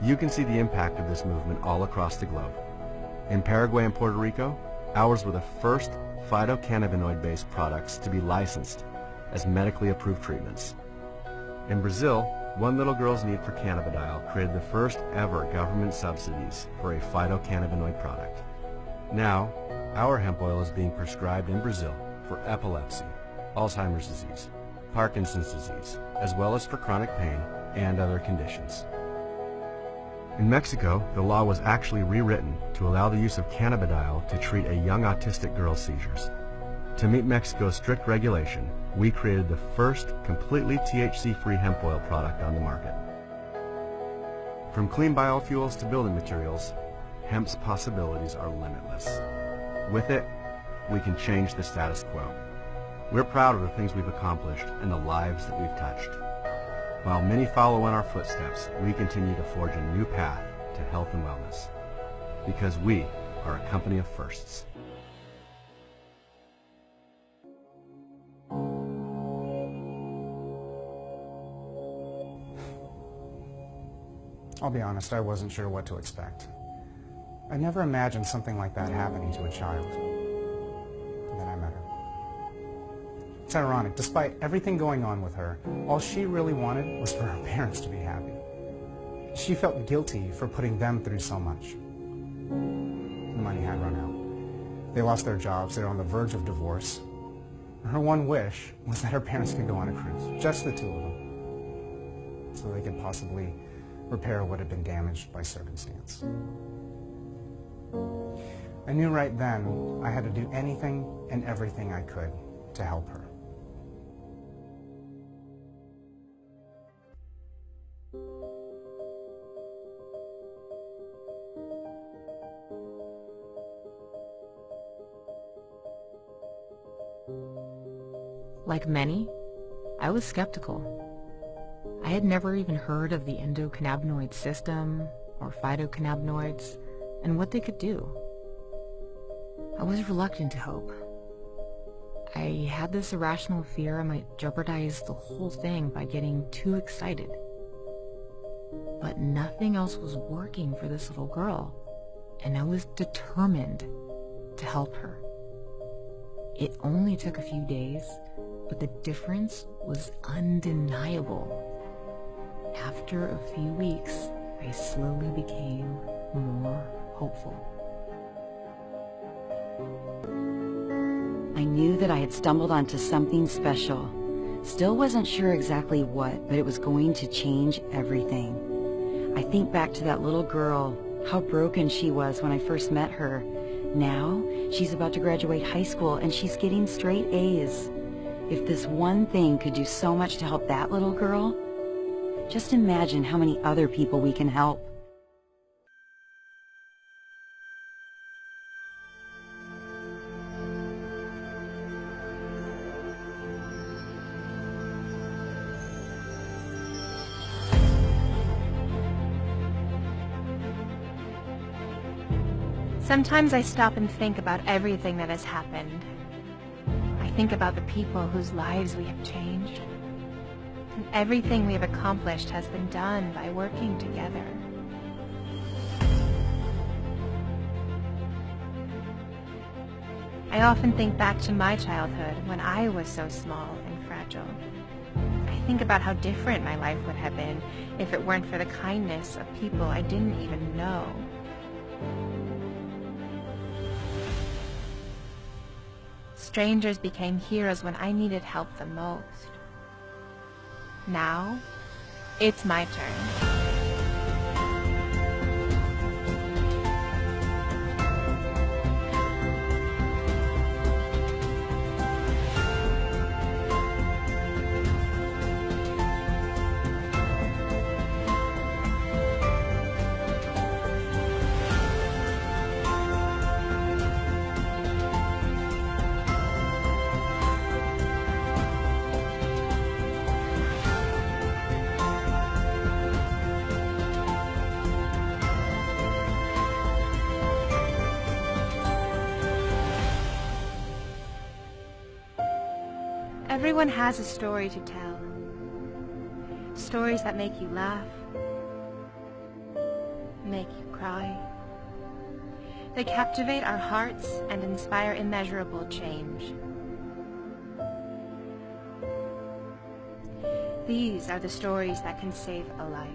You can see the impact of this movement all across the globe. In Paraguay and Puerto Rico, ours were the first phytocannabinoid-based products to be licensed as medically approved treatments. In Brazil, one little girl's need for cannabidiol created the first ever government subsidies for a phytocannabinoid product. Now, our hemp oil is being prescribed in Brazil for epilepsy, Alzheimer's disease, Parkinson's disease, as well as for chronic pain and other conditions. In Mexico, the law was actually rewritten to allow the use of cannabidiol to treat a young autistic girl's seizures. To meet Mexico's strict regulation, we created the first completely THC-free hemp oil product on the market. From clean biofuels to building materials, hemp's possibilities are limitless. With it, we can change the status quo. We're proud of the things we've accomplished and the lives that we've touched. While many follow in our footsteps, we continue to forge a new path to health and wellness. Because we are a company of firsts. I'll be honest, I wasn't sure what to expect. I never imagined something like that happening to a child. And then I met her. It's ironic, despite everything going on with her, all she really wanted was for her parents to be happy. She felt guilty for putting them through so much. The money had run out. They lost their jobs, they were on the verge of divorce. Her one wish was that her parents could go on a cruise, just the two of them, so they could possibly repair what had been damaged by circumstance. I knew right then I had to do anything and everything I could to help her. Like many, I was skeptical. I had never even heard of the endocannabinoid system or phytocannabinoids and what they could do. I was reluctant to hope. I had this irrational fear I might jeopardize the whole thing by getting too excited. But nothing else was working for this little girl, and I was determined to help her. It only took a few days, but the difference was undeniable. After a few weeks, I slowly became more hopeful. I knew that I had stumbled onto something special. Still wasn't sure exactly what, but it was going to change everything. I think back to that little girl, how broken she was when I first met her. Now, she's about to graduate high school and she's getting straight A's. If this one thing could do so much to help that little girl, just imagine how many other people we can help. Sometimes I stop and think about everything that has happened. I think about the people whose lives we have changed. And everything we have accomplished has been done by working together. I often think back to my childhood when I was so small and fragile. I think about how different my life would have been if it weren't for the kindness of people I didn't even know. Strangers became heroes when I needed help the most. Now, it's my turn. Everyone has a story to tell. Stories that make you laugh, make you cry. They captivate our hearts and inspire immeasurable change. These are the stories that can save a life.